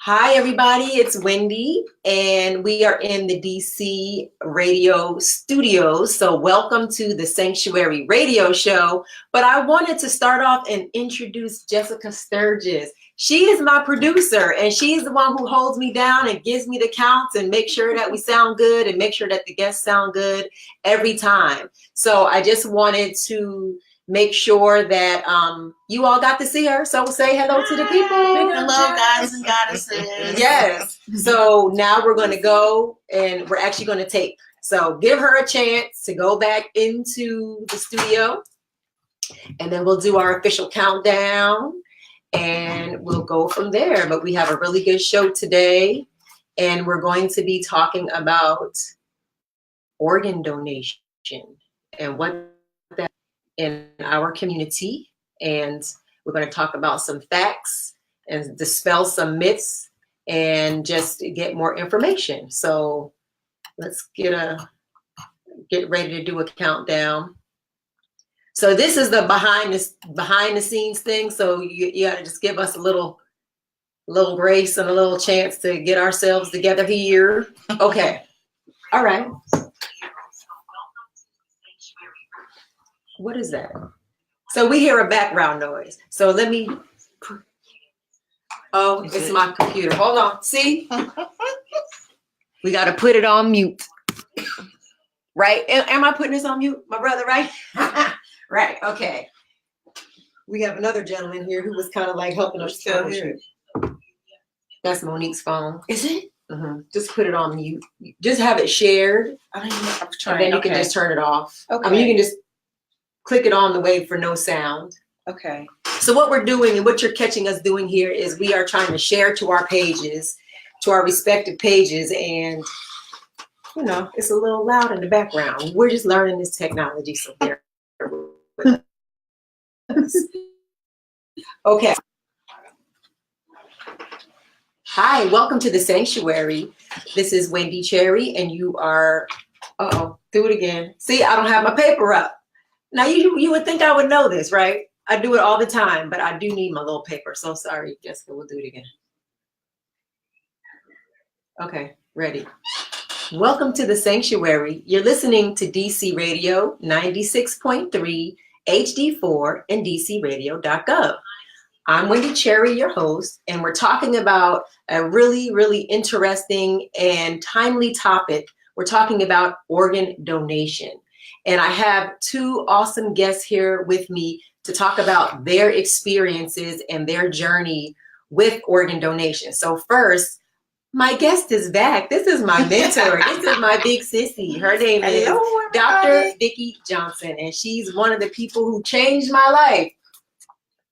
Hi, everybody. It's Wendy, and we are in the DC radio studios. So welcome to the Sanctuary Radio Show. But I wanted to start off and introduce Jessica Sturgis. She is my producer, and she's the one who holds me down and gives me the counts and makes sure that we sound good and make sure that the guests sound good every time. So I just wanted to make sure that you all got to see her. So say hello to the people. Hello, guys and goddesses. Yes. So now we're going to go and we're actually going to tape. So give her a chance to go back into the studio, and then we'll do our official countdown and we'll go from there. But we have a really good show today, and we're going to be talking about organ donation and what that in our community, and we're going to talk about some facts and dispel some myths and just get more information. So let's get ready to do a countdown. So this is the behind the scenes thing. So you got to just give us a little grace and a little chance to get ourselves together here. Okay. All right. What is that? So we hear a background noise. So let me. Oh, it's my computer. Hold on. See? We got to put it on mute. Right? Am I putting this on mute, my brother, right? Right. Okay. We have another gentleman here who was kind of like helping us. That's Monique's phone. Is it? Mm-hmm. Just put it on mute. Just have it shared. And then you can just turn it off. Okay. I mean, you can just click it on the way for no sound. Okay. So what we're doing and what you're catching us doing here is we are trying to share to our pages, to our respective pages, and you know, it's a little loud in the background. We're just learning this technology, so bear with us. Okay. Hi, welcome to the Sanctuary. This is Wendy Cherry, and you are, do it again. See, I don't have my paper up. Now, you would think I would know this, right? I do it all the time, but I do need my little paper. So sorry, Jessica, we'll do it again. Okay, ready. Welcome to the Sanctuary. You're listening to DC Radio 96.3, HD4, and DCRadio.gov. I'm Wendy Cherry, your host, and we're talking about a really, really interesting and timely topic. We're talking about organ donation. And I have two awesome guests here with me to talk about their experiences and their journey with organ donation. So first, my guest is back. This is my mentor. This is my big sissy. Her name is Dr. Vicki Johnson, and she's one of the people who changed my life.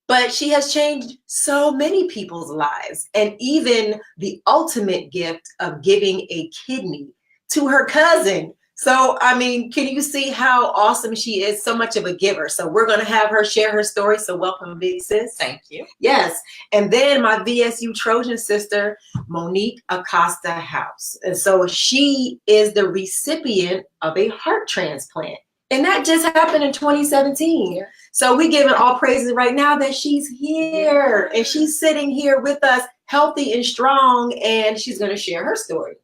But she has changed so many people's lives, and even the ultimate gift of giving a kidney to her cousin. So, I mean, can you see how awesome she is? So much of a giver. So we're going to have her share her story. So welcome, big sis. Thank you. Yes. And then my VSU Trojan sister, Monique Acosta House. And so she is the recipient of a heart transplant. And that just happened in 2017. Yeah. So we give it all praises right now that she's here. And she's sitting here with us, healthy and strong, and she's going to share her story.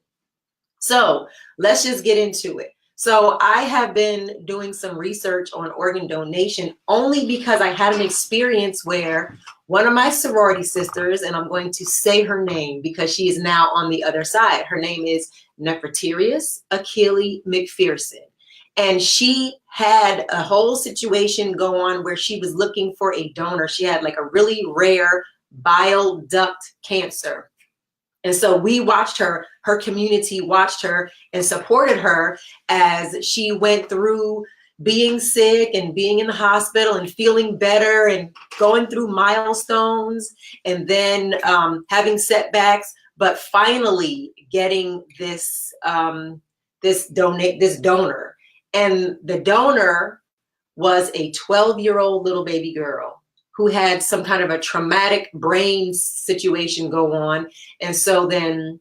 So let's just get into it. So I have been doing some research on organ donation only because I had an experience where one of my sorority sisters, and I'm going to say her name because she is now on the other side. Her name is Nefertarius Achille McPherson. And she had a whole situation go on where she was looking for a donor. She had like a really rare bile duct cancer. And so we watched her community watched her and supported her as she went through being sick and being in the hospital and feeling better and going through milestones and then having setbacks, but finally getting this donor. And the donor was a 12-year-old little baby girl who had some kind of a traumatic brain situation go on. And so then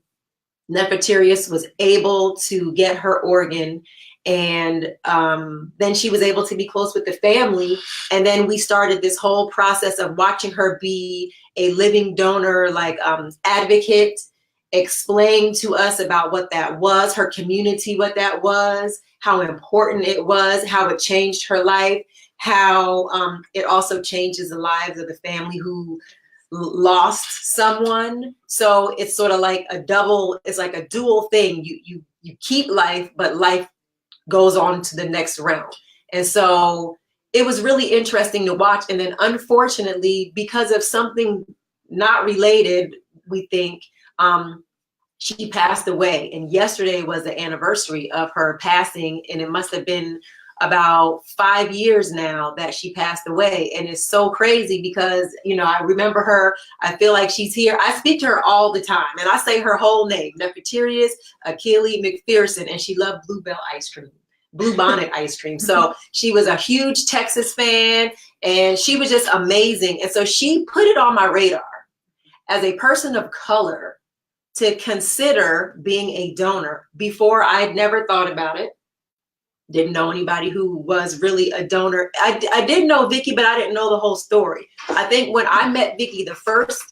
Nefertarius was able to get her organ And then she was able to be close with the family. And then we started this whole process of watching her be a living donor, like advocate, explain to us about what that was, her community, what that was, how important it was, how it changed her life, how it also changes the lives of the family who lost someone. So it's sort of like it's like a dual thing. You keep life, but life goes on to the next realm. And so it was really interesting to watch. And then unfortunately, because of something not related, we think, she passed away. And yesterday was the anniversary of her passing. And it must have been about 5 years now that she passed away. And it's so crazy because, you know, I remember her. I feel like she's here. I speak to her all the time. And I say her whole name, Nefertarius Achille McPherson. And she loved Bluebell ice cream. Bluebonnet ice cream. So she was a huge Texas fan and she was just amazing. And so she put it on my radar as a person of color to consider being a donor. Before, I'd never thought about it. Didn't know anybody who was really a donor. I did know Vicky, but I didn't know the whole story. I think when I met Vicky, the first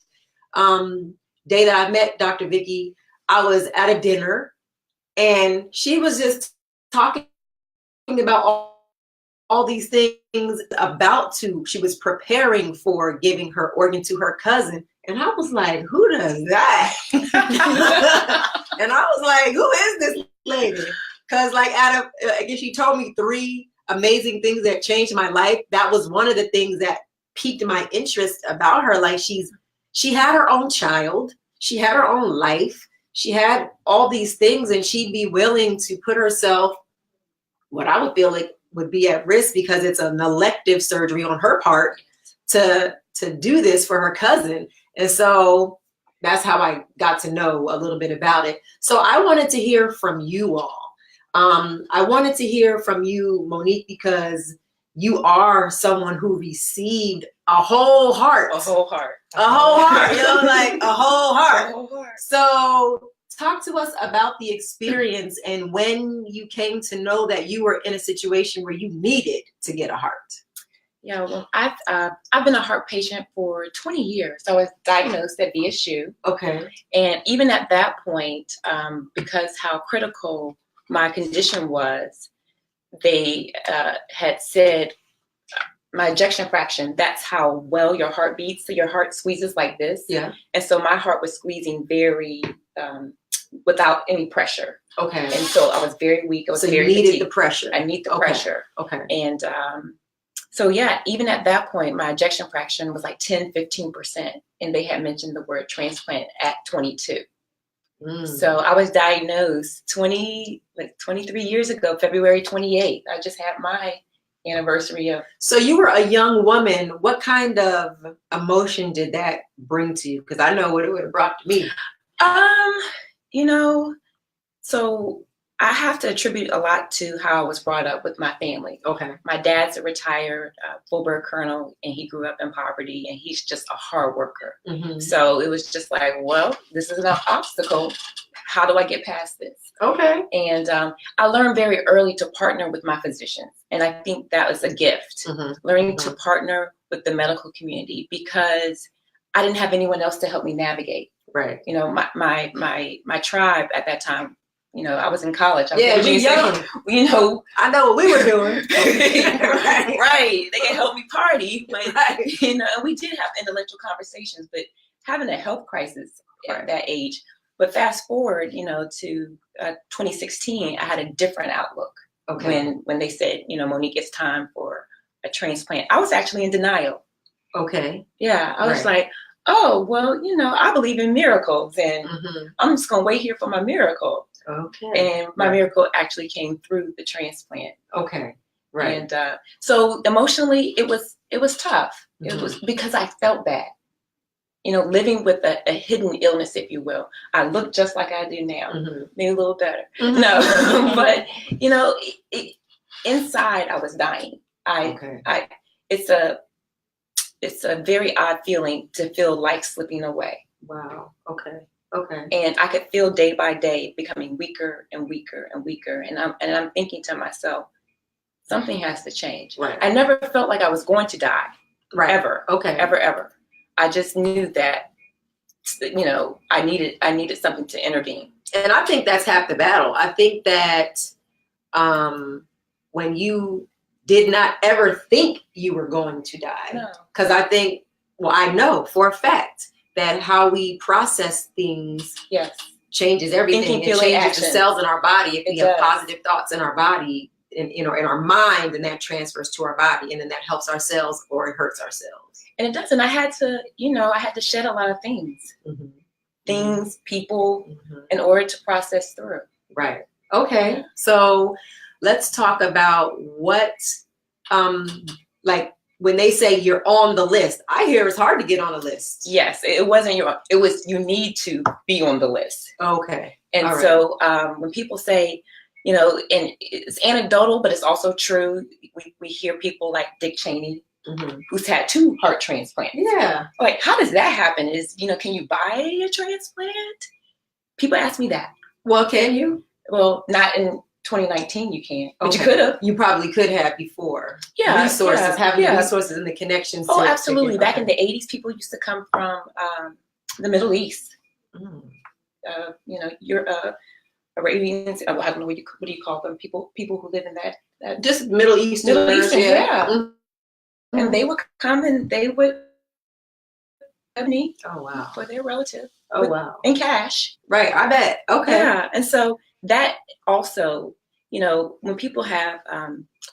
day that I met Dr. Vicky, I was at a dinner and she was just talking about all these things she was preparing for giving her organ to her cousin. And I was like, who does that? And I was like, who is this lady? Because like I guess she told me 3 amazing things that changed my life. That was one of the things that piqued my interest about her. Like she had her own child. She had her own life. She had all these things and she'd be willing to put herself, what I would feel like would be at risk because it's an elective surgery on her part to do this for her cousin. And so that's how I got to know a little bit about it. So I wanted to hear from you all. I wanted to hear from you, Monique, because you are someone who received a whole heart. A whole heart. A whole heart, you know, like a whole heart. A whole heart. So talk to us about the experience and when you came to know that you were in a situation where you needed to get a heart. Yeah, well, I've been a heart patient for 20 years. I was diagnosed at VSU. Okay. And even at that point, because how critical my condition was, they had said my ejection fraction, that's how well your heart beats. So your heart squeezes like this. Yeah. And so my heart was squeezing very without any pressure. Okay. And so I was very weak. I was so very you needed fatigued. the pressure. I need the pressure. Okay. And so yeah, even at that point, my ejection fraction was like 10-15%. And they had mentioned the word transplant at 22. So I was diagnosed 23 years ago, February 28th. I just had my anniversary of. So you were a young woman. What kind of emotion did that bring to you? Because I know what it would have brought to me. You know, so I have to attribute a lot to how I was brought up with my family. Okay. My dad's a retired full-bird colonel, and he grew up in poverty, and he's just a hard worker. Mm-hmm. So it was just like, well, this is an obstacle. How do I get past this? Okay. And I learned very early to partner with my physicians, and I think that was a gift, learning to partner with the medical community because I didn't have anyone else to help me navigate. Right. You know, my tribe at that time. You know, I was in college. Yeah, we young. You know, I know what we were doing. right. They can help me party, but you know, we did have intellectual conversations. But having a health crisis at that age. But fast forward, you know, to 2016, I had a different outlook. Okay. When they said, you know, Monique, it's time for a transplant. I was actually in denial. Okay. Yeah, I was like, oh, well, you know, I believe in miracles, and I'm just gonna wait here for my miracle. Okay. And my miracle actually came through the transplant. Okay. Right. And so emotionally, it was tough. It was because I felt bad. You know, living with a hidden illness, if you will. I look just like I do now, maybe a little better. No, but you know, inside I was dying. It's a very odd feeling to feel like slipping away. Wow. Okay. Okay. And I could feel day by day becoming weaker and weaker and weaker. And I'm thinking to myself, something has to change. Right. I never felt like I was going to die. Right. Ever. Okay. Ever. I just knew that, I needed something to intervene. And I think that's half the battle. I think that when you did not ever think you were going to die, because I know for a fact that how we process things changes everything. Thinking, It feeling, changes the action. cells in our body. If we have does. positive thoughts in our body, in our mind, and that transfers to our body, and then that helps our cells or it hurts our cells. And it doesn't. I had to shed a lot of things. Mm-hmm. Things, people, in order to process through. Right. Okay. So let's talk about what, like when they say you're on the list, I hear it's hard to get on a list. Yes, it wasn't it was, you need to be on the list. Okay. And all so when people say, and it's anecdotal, but it's also true. We hear people like Dick Cheney, who's had 2 heart transplants. Yeah. Like, how does that happen? Can you buy a transplant? People ask me that. Well, can you? Well, not in 2019, you can't. But you Okay. could have. You probably could have before. Yeah. Resources, having the resources and the connections. Oh, absolutely. Back in the 80s, people used to come from the Middle East. Arabians. I don't know what do you call them? People who live in that just Middle Eastern. Yeah. And they would come and they would have need for their relative. Oh, wow. In cash. Right. I bet. Okay. Yeah. And so that also, when people have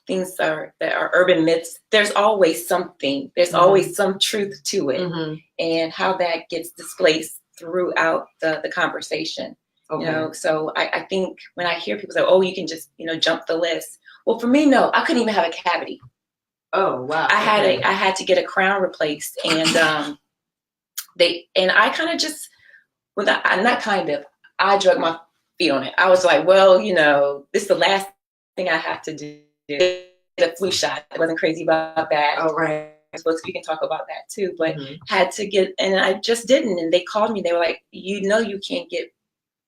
things that are urban myths, there's always something. There's always some truth to it. And how that gets displaced throughout the conversation. Okay. So I think when I hear people say, oh, you can just, jump the list. Well, for me, no, I couldn't even have a cavity. Oh, wow. I had to get a crown replaced, and I kind of just, I drug my feet on it. I was like, well, this is the last thing I have to do. Get a flu shot. I wasn't crazy about that. Oh, right. So we can talk about that too, but had to get, and I just didn't. And they called me. They were like, you can't get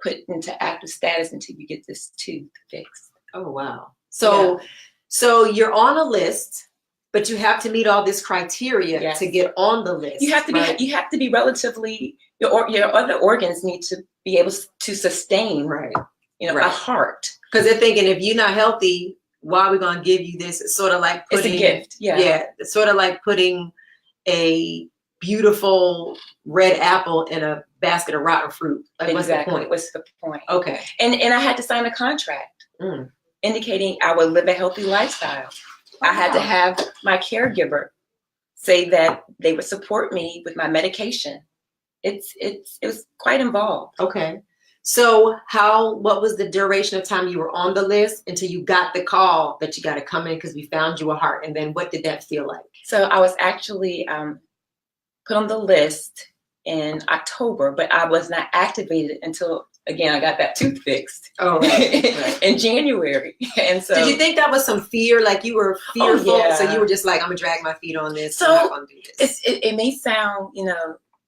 put into active status until you get this tooth fixed. Oh, wow. So you're on a list, but you have to meet all this criteria to get on the list. You have to be. You have to be relatively. Your other organs need to be able to sustain. Right. A heart. Because they're thinking, if you're not healthy, why are we going to give you this? It's sort of like putting. It's a gift. Yeah. Yeah. It's sort of like putting a beautiful red apple in a basket of rotten fruit. Like, exactly. What's the point? Okay. And I had to sign a contract indicating I would live a healthy lifestyle. I had to have my caregiver say that they would support me with my medication. It was quite involved. Okay. So what was the duration of time you were on the list until you got the call that you got to come in because we found you a heart? And then what did that feel like? So I was actually put on the list in October, but I was not activated until, again, I got that tooth fixed. Oh, right. In January. And so, did you think that was some fear? Like you were fearful? Oh, yeah. So you were just like, I'm gonna drag my feet on this. So I'm not gonna do this. It may sound,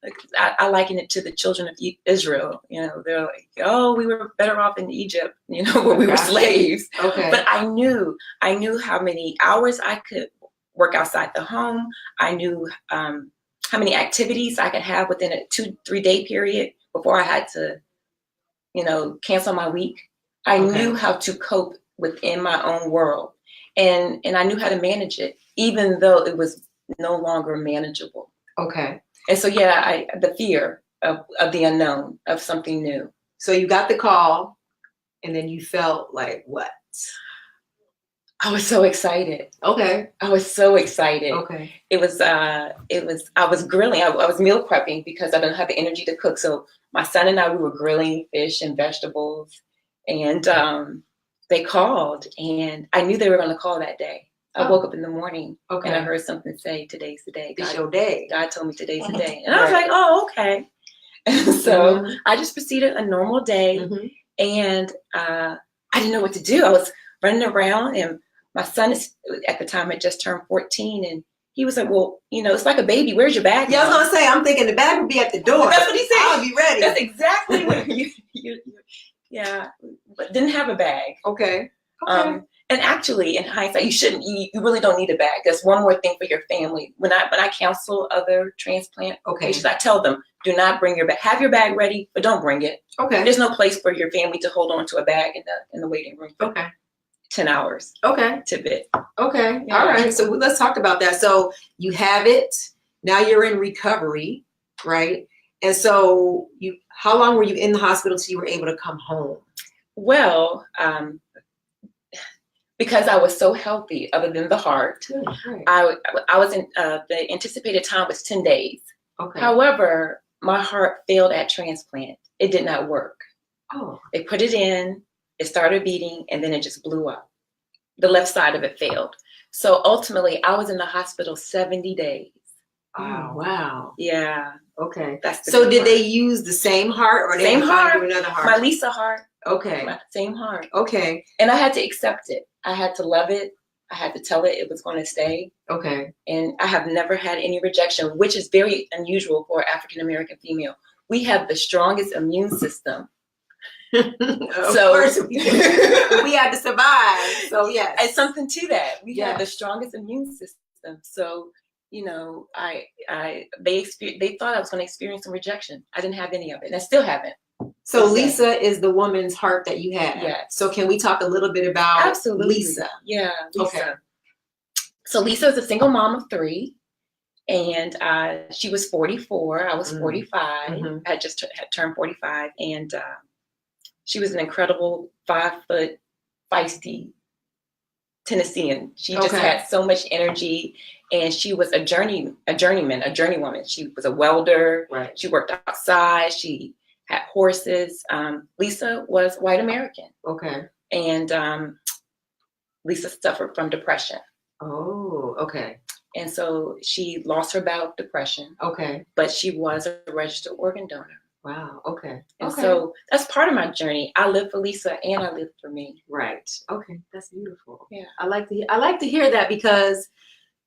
like I liken it to the children of Israel. They're like, oh, we were better off in Egypt, where we were slaves. Okay. But I knew how many hours I could work outside the home. I knew how many activities I could have within a 2-3 day period before I had to, cancel my week. I knew how to cope within my own world, and I knew how to manage it, even though it was no longer manageable. Okay. And so, the fear of the unknown, of something new. So you got the call, and then you felt like what? I was so excited. Okay. I was so excited. Okay. I was grilling. I was meal prepping because I didn't have the energy to cook. So my son and I, we were grilling fish and vegetables, and they called, and I knew they were going to call that day. I woke up in the morning and I heard something say, today's the day. It's your day. God told me today's the day. And I was like, oh, okay. And so I just proceeded a normal day, and I didn't know what to do. I was running around, and my son at the time had just turned 14, and he was like, well, it's like a baby. Where's your bag? Yeah, I was gonna say, I'm thinking the bag would be at the door. That's what he said. I'll be ready. That's exactly what yeah, but didn't have a bag. Okay. And actually, in hindsight, you really don't need a bag. That's one more thing for your family. When I counsel other transplant patients, I tell them, do not bring your bag. Have your bag ready, but don't bring it. Okay. There's no place for your family to hold on to a bag in the waiting room for 10 hours. Okay. Tidbit. Okay. Yeah. All right. So let's talk about that. So you have it. Now you're in recovery, right? And so how long were you in the hospital till you were able to come home? Well, because I was so healthy, other than the heart, Right. I was in the anticipated time was 10 days. Okay. However, my heart failed at transplant. It did not work. Oh. They put it in, it started beating, and then it just blew up. The left side of it failed. So ultimately, I was in the hospital 70 days. Oh, wow. Yeah. Okay. So did they use the same heart or same heart? Another heart? My Lisa heart. Okay. Same heart. Okay. And I had to accept it. I had to love it. I had to tell it was going to stay. Okay. And I have never had any rejection, which is very unusual for an African-American female. We have the strongest immune system. Of course, we had to survive. So yes. It's something to that. We have Yes. the strongest immune system. So, they thought I was going to experience some rejection. I didn't have any of it, and I still haven't. So Lisa is the woman's heart that you have. Yes. So can we talk a little bit about Absolutely. Lisa? Yeah, Lisa. Okay. So Lisa is a single mom of 3, and she was 44. I was 45. Mm-hmm. I had turned 45, and she was an incredible 5-foot feisty Tennessean. She just had so much energy, and she was a journeywoman. She was a welder. Right. She worked outside. She had horses. Lisa was white American. Okay. And Lisa suffered from depression. Oh, okay. And so she lost her bout of depression. Okay. But she was a registered organ donor. Wow. Okay. And so that's part of my journey. I live for Lisa and I live for me. Right. Okay. That's beautiful. Yeah. I like to hear that because,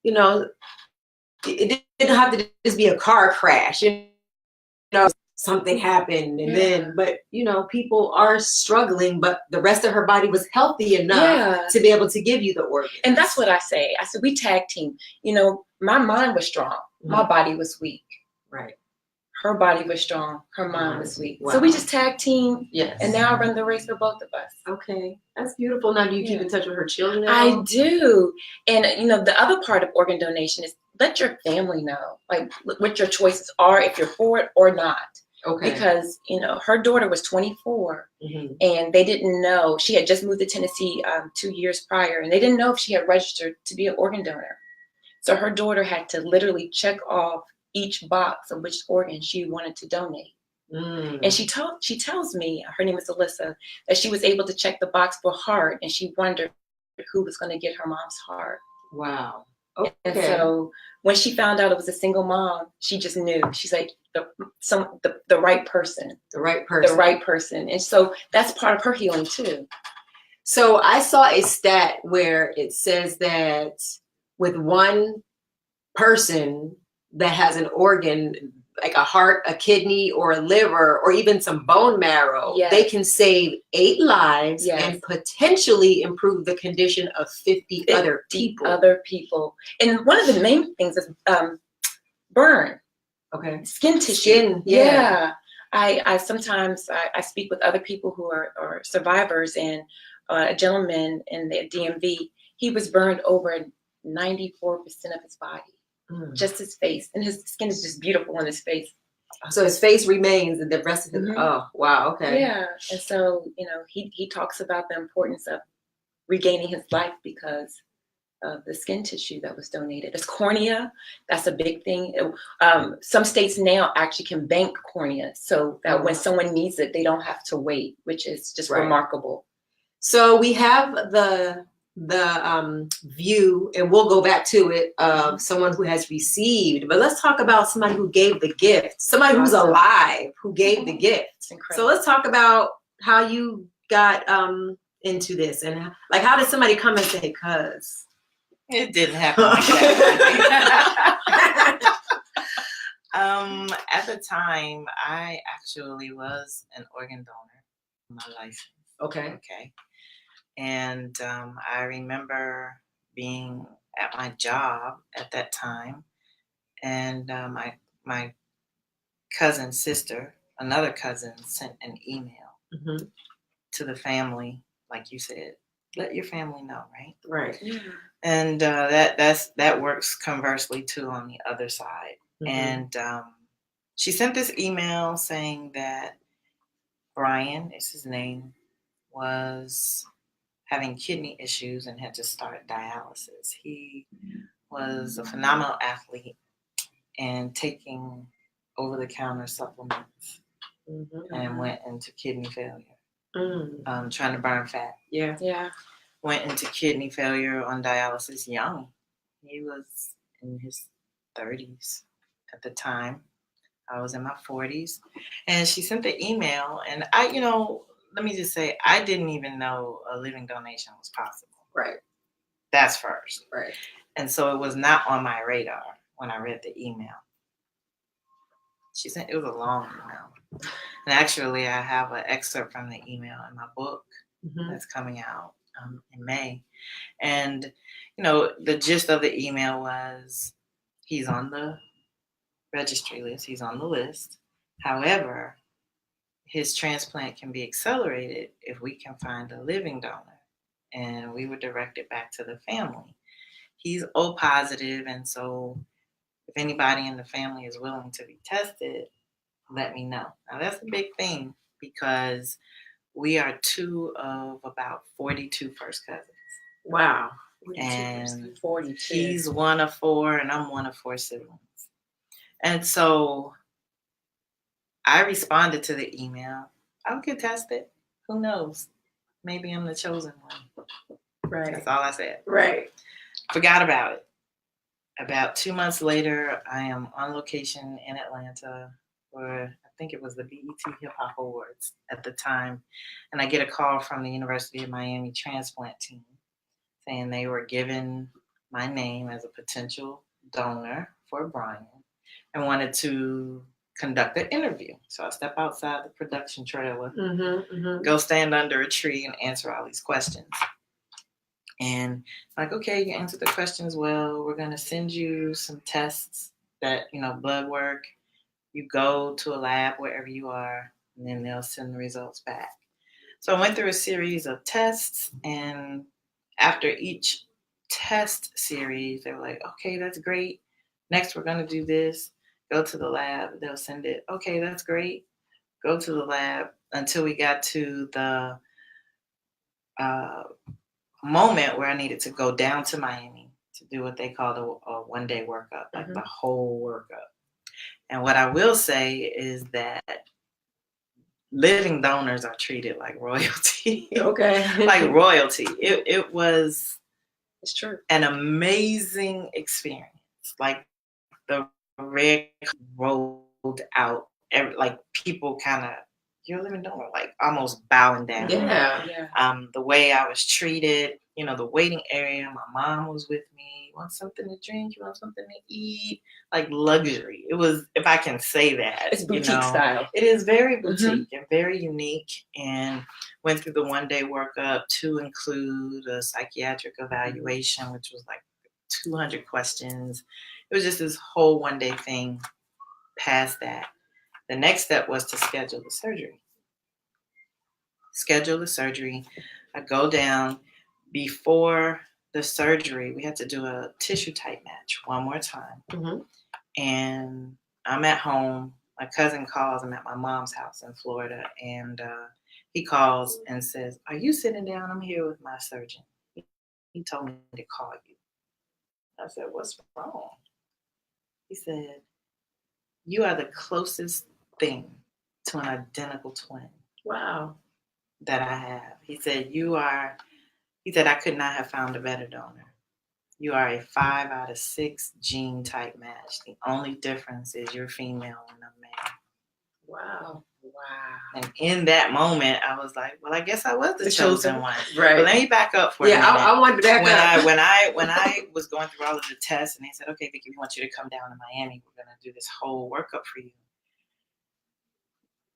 it didn't have to just be a car crash. Something happened and then, but people are struggling, but the rest of her body was healthy enough to be able to give you the organ. And that's what I say. I said, we tag team. My mind was strong. Mm-hmm. My body was weak. Right. Her body was strong. Her mind was weak. Wow. So we just tag team. Yes. And now I run the race for both of us. Okay. That's beautiful. Now, do you keep in touch with her children? I do. And, the other part of organ donation is let your family know, like, what your choices are, if you're for it or not. Okay. Because, her daughter was 24 and they didn't know. She had just moved to Tennessee 2 years prior, and they didn't know if she had registered to be an organ donor. So her daughter had to literally check off each box of which organ she wanted to donate. And she tells me, her name is Alyssa, that she was able to check the box for heart, and she wondered who was going to get her mom's heart. Wow. Okay. And so when she found out it was a single mom, she just knew. She's like, the right person. The right person. The right person. And so that's part of her healing too. So I saw a stat where it says that with one person that has an organ, like a heart, a kidney, or a liver, or even some bone marrow, they can save 8 lives and potentially improve the condition of 50 other people. And one of the main things is burn. Okay. Skin tissue. I sometimes I speak with other people who are survivors, and a gentleman in the DMV, he was burned over 94% of his body. Just his face, and his skin is just beautiful on his face. So his face remains, and the rest of his oh wow, okay. Yeah. And so he talks about the importance of regaining his life because of the skin tissue that was donated. It's cornea, that's a big thing. Some states now actually can bank cornea so that when someone needs it, they don't have to wait, which is just remarkable. So we have the view, and we'll go back to it, of someone who has received, but let's talk about somebody who gave the gift, somebody who's alive who gave the gift. So let's talk about how you got into this, and like, how did somebody come and say, cuz It didn't happen like that. At the time, I actually was an organ donor. My license. Okay. And I remember being at my job at that time, and my cousin's sister, another cousin, sent an email to the family, like you said, let your family know, right? Right. Yeah. And that works conversely too on the other side. And she sent this email saying that Brian, is his name, was having kidney issues and had to start dialysis. He was a phenomenal athlete and taking over-the-counter supplements and went into kidney failure. Trying to burn fat. Yeah. Went into kidney failure on dialysis young. He was in his 30s at the time. I was in my 40s. And she sent the email, and let me just say, I didn't even know a living donation was possible. Right. That's first. Right. And so it was not on my radar when I read the email. She sent, it was a long email. And actually, I have an excerpt from the email in my book that's coming out in May. And, the gist of the email was he's on the registry list. He's on the list. However, his transplant can be accelerated if we can find a living donor. And we were directed back to the family. He's O positive, and so if anybody in the family is willing to be tested, let me know. Now, that's a big thing because we are 2 of about 42 first cousins. Wow. And 42. He's 1 of 4, and I'm 1 of 4 siblings. And so I responded to the email. I'll get tested. Who knows? Maybe I'm the chosen one. Right. That's all I said. Right. Forgot about it. About 2 months later, I am on location in Atlanta for, I think it was the BET Hip Hop Awards at the time. And I get a call from the University of Miami transplant team saying they were given my name as a potential donor for Brian and wanted to conduct an interview. So I step outside the production trailer, go stand under a tree and answer all these questions. And like, okay, you answered the questions well. We're going to send you some tests that, blood work. You go to a lab wherever you are, and then they'll send the results back. So I went through a series of tests, and after each test series, they were like, okay, that's great. Next, we're going to do this. Go to the lab. They'll send it. Okay, that's great. Go to the lab until we got to the moment where I needed to go down to Miami to do what they call a one-day workup, like the whole workup. And what I will say is that living donors are treated like royalty. Okay. Like royalty. It was It's true. an amazing experience. Like the red rolled out, like people kind of, you're a living donor, like almost bowing down. Yeah. The way I was treated, the waiting area, my mom was with me. You want something to drink? You want something to eat? Like luxury. It was, if I can say that. It's boutique style. It is very boutique and very unique, and went through the one-day workup to include a psychiatric evaluation, which was like 200 questions. It was just this whole one-day thing. Past that, the next step was to schedule the surgery. I go down. Before the surgery, we had to do a tissue type match one more time. And I'm at home. My cousin calls. I'm at my mom's house in Florida. And he calls and says, are you sitting down? I'm here with my surgeon. He told me to call you. I said, what's wrong? He said, you are the closest thing to an identical twin. Wow. That I have. He said, I could not have found a better donor. You are a 5 out of 6 gene type match. The only difference is you're female and I'm male. Wow. And in that moment, I was like, well, I guess I was the chosen one. Right. But let me back up for a minute. I wanted to back up. When I was going through all of the tests and they said, okay, Vicki, we want you to come down to Miami. We're going to do this whole workup for you.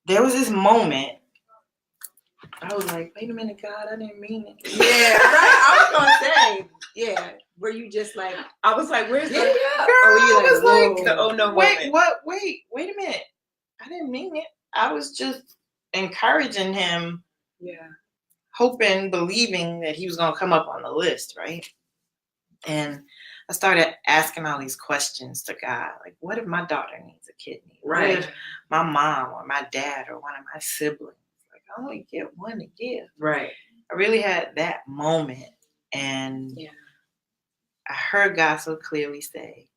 There was this moment. I was like, wait a minute, God, I didn't mean it. Yeah, right. I was going to say, yeah. Were you just like, I was like, where's the Girl, I was like, the oh no wait, moment? what? Wait a minute. I didn't mean it. I was just encouraging him, hoping, believing that he was going to come up on the list, right? And I started asking all these questions to God, like, what if my daughter needs a kidney? Right. What if my mom or my dad or one of my siblings? Like, I only get one to give. Right. I really had that moment, and I heard God so clearly say,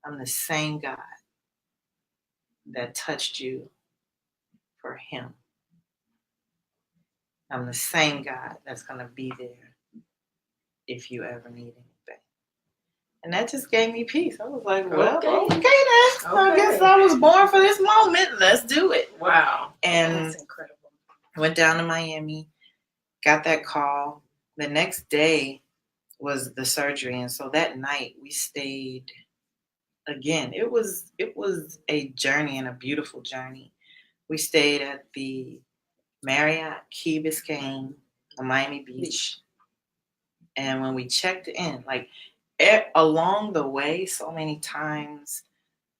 I'm the same God that touched you for him. I'm the same God that's going to be there if you ever need anything. And that just gave me peace. I was like, well, okay then. I guess I was born for this moment. Let's do it. Wow. And That's incredible. went down to Miami, got that call. The next day was the surgery. And so that night we stayed again. It was a journey and a beautiful journey. We stayed at the Marriott Key Biscayne on Miami Beach. And when we checked in, like along the way, so many times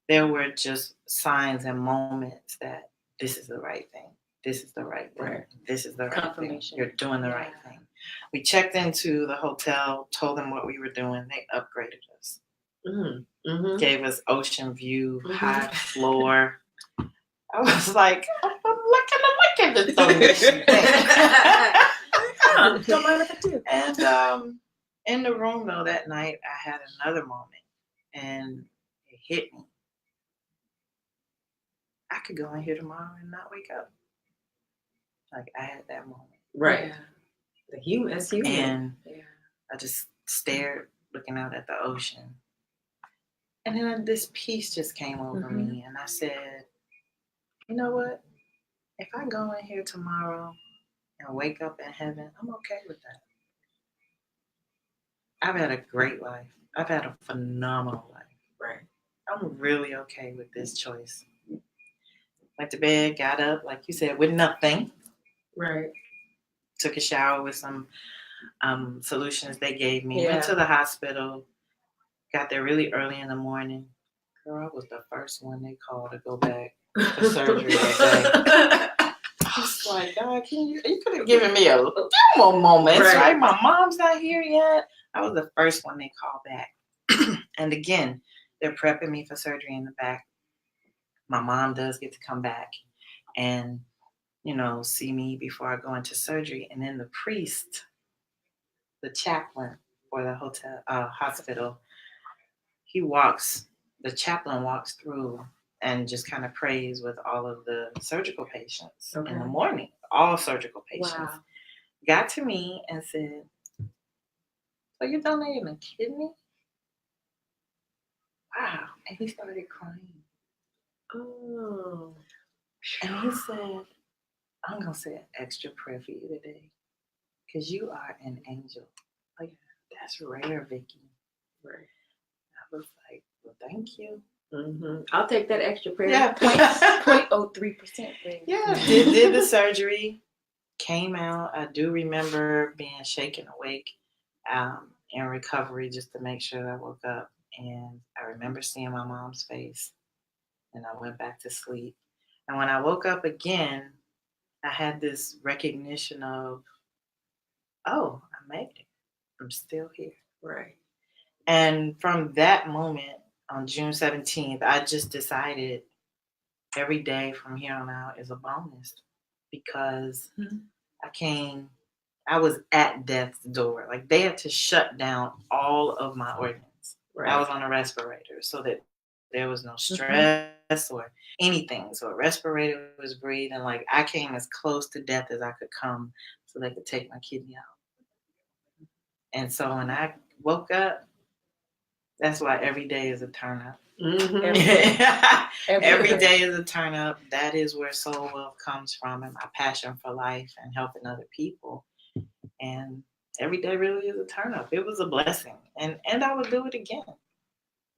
there were just signs and moments that this is the right thing. This is the right thing. Right. This is the right Confirmation. thing. You're doing the right thing. We checked into the hotel, told them what we were doing. They upgraded us. Mm-hmm. Gave us ocean view, high floor. I was like, I'm looking at this thing. Don't mind if I do. And in the room though that night, I had another moment, and it hit me. I could go in here tomorrow and not wake up. Like I had that moment. Right. The human, it's human. And I just stared, looking out at the ocean. And then this peace just came over me, and I said, you know what? If I go in here tomorrow and wake up in heaven, I'm okay with that. I've had a great life. I've had a phenomenal life. Right. I'm really okay with this choice. Went to bed, got up, like you said, with nothing. Right. Took a shower with some solutions they gave me. Yeah. Went to the hospital. Got there really early in the morning. Girl, I was the first one they called to go back for surgery that day. I was like, God, you could have given me a few more moments, right? My mom's not here yet. I was the first one they called back. And again, they're prepping me for surgery in the back. My mom does get to come back and, see me before I go into surgery. And then the priest, the chaplain for the hospital, the chaplain walks through and just kind of prays with all of the surgical patients in the morning, all surgical patients. Wow. Got to me and said, so you're donating a kidney? Wow. And he started crying. Oh. And he said, I'm going to say an extra prayer for you today because you are an angel. Like, that's rare, Vicki. Right. I was like, well, thank you. Mm-hmm. I'll take that extra prayer. Yeah, 0.03%. Yeah, did the surgery, came out. I do remember being shaken awake in recovery just to make sure I woke up. And I remember seeing my mom's face, and I went back to sleep. And when I woke up again, I had this recognition of, oh, I made it. I'm still here. Right. And from that moment on June 17th, I just decided every day from here on out is a bonus because I was at death's door. Like they had to shut down all of my organs. Right. I was on a respirator so that there was no stress or anything. So a respirator was breathing. Like I came as close to death as I could come so they could take my kidney out. And so when I woke up, that's why every day is a turn up. Every day is a turn up. That is where soul wealth comes from, and my passion for life and helping other people. And every day really is a turn up. It was a blessing, and I would do it again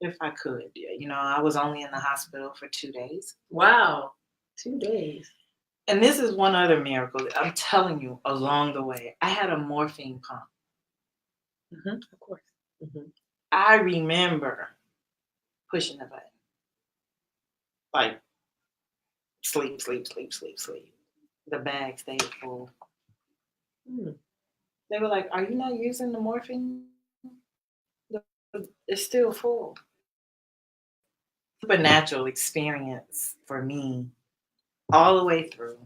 if I could. You know, I was only in the hospital for 2 days. Wow, 2 days. And this is one other miracle. I'm telling you, along the way, I had a morphine pump. Of course. I remember pushing the button. Like, sleep. The bag stayed full. They were like, "Are you not using the morphine? It's still full." Supernatural experience for me all the way through.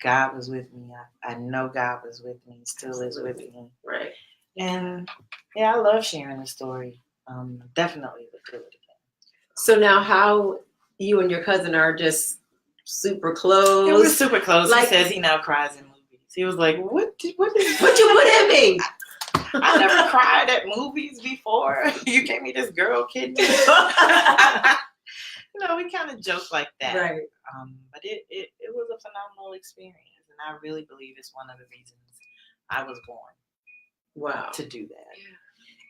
God was with me. I know God was with me, still is with me. Right. And yeah, I love sharing the story. Definitely would do it again. So now how you and your cousin are just super close. Yeah, we're super close. Like, he says he now cries in movies. He was like, what you put in me? I never cried at movies before. You gave me this girl kidney. You know, we kind of joke like that. Right. But it was a phenomenal experience. And I really believe it's one of the reasons I was born to do that.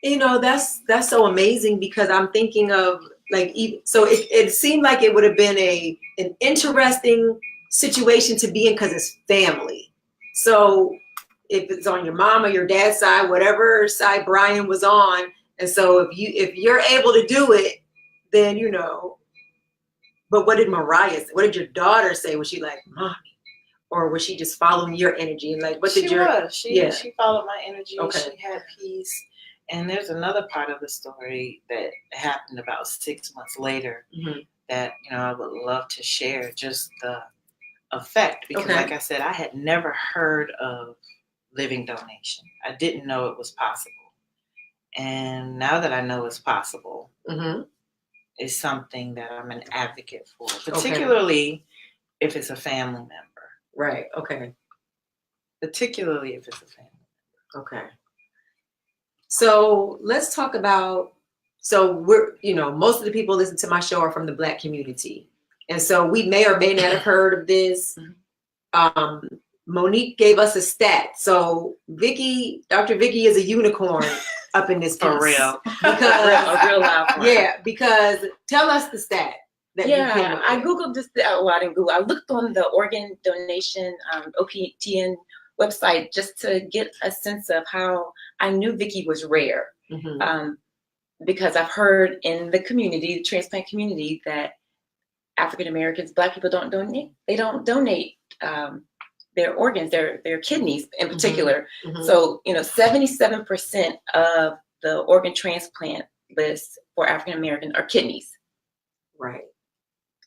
You know, that's so amazing, because I'm thinking of so it seemed like it would have been an interesting situation to be in because it's family. So if it's on your mom or your dad's side, whatever side Brian was on, and so if you're able to do it, then you know. But what did Mariah say? What did your daughter say? Was she like, "Mommy," or was she just following your energy? And like, what did she followed my energy. Okay. She had peace. And there's another part of the story that happened about 6 months later that, you know, I would love to share, just the effect. Because like I said, I had never heard of living donation. I didn't know it was possible. And now that I know it's possible, it's something that I'm an advocate for, particularly if it's a family member. Right. Okay. Particularly if it's a family member. Okay. So let's talk about, we're, you know, most of the people listen to my show are from the Black community. And so we may or may not have heard of this. Monique gave us a stat. So Dr. Vicky is a unicorn up in this piece. For real. Because, a real loud one. Yeah, because tell us the stat. I Googled this. Well, I didn't Google. I looked on the organ donation OPTN website just to get a sense of how I knew Vicky was rare. Because I've heard in the community, the transplant community, that African Americans, Black people don't donate. They don't donate their organs, their kidneys in particular. So, you know, 77% of the organ transplant list for African Americans are kidneys. Right.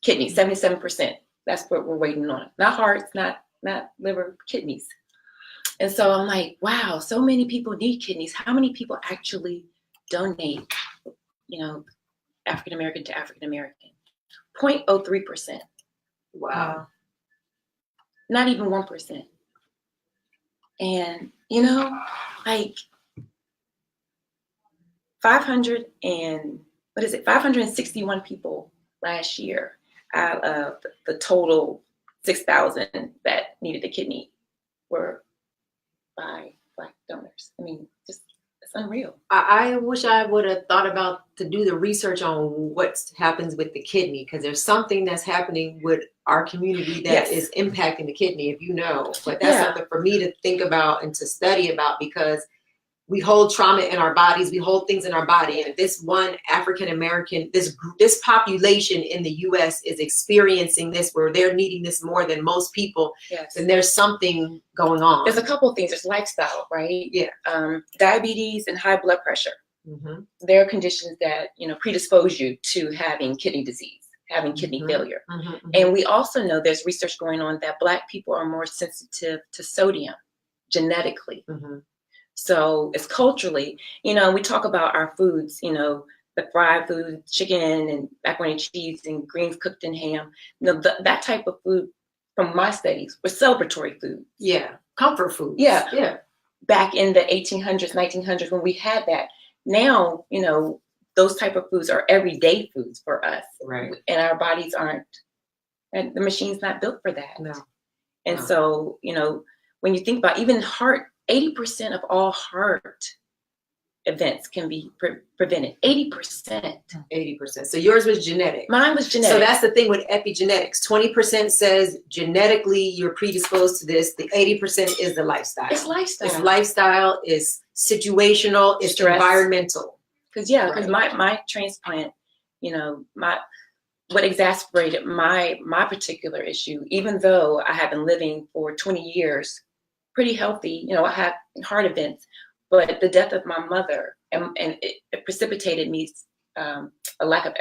Kidneys, 77%. That's what we're waiting on. Not hearts, not liver, kidneys. And so I'm like, wow, so many people need kidneys. How many people actually donate, you know, African American to African American? 0.03%. Wow. Not even 1%. And, you know, like 561 people last year out of the total 6,000 that needed a kidney were by Black donors. I mean, just it's unreal. I wish I would have thought about to do the research on what happens with the kidney, because there's something that's happening with our community that is impacting the kidney, if you know. But that's something for me to think about and to study about, because we hold trauma in our bodies, we hold things in our body, and this one African American, this population in the U.S. is experiencing this, where they're needing this more than most people. Yes. And there's something going on. There's a couple of things. There's lifestyle, right? Yeah. Diabetes and high blood pressure. There are conditions that, you know, predispose you to having kidney disease, having kidney failure. And we also know there's research going on that Black people are more sensitive to sodium genetically. So it's culturally, you know, we talk about our foods, you know, the fried food, chicken and macaroni and cheese and greens cooked in ham. You know, that type of food from my studies was celebratory food. Yeah. Comfort food. Yeah. Yeah. Back in the 1800s, 1900s, when we had that. Now, you know, those type of foods are everyday foods for us. Right. And our bodies aren't, and the machine's not built for that. No. And No. so, you know, when you think about even heart, 80% of all heart events can be prevented. 80%. 80%. So yours was genetic. Mine was genetic. So that's the thing with epigenetics. 20% says genetically you're predisposed to this. The 80% is the lifestyle. It's lifestyle. It's lifestyle. It's situational. It's Stress. Environmental. Because my transplant, you know, what exacerbated my particular issue, even though I have been living for 20 years, pretty healthy, you know, I had heart events, but the death of my mother and it precipitated me a lack of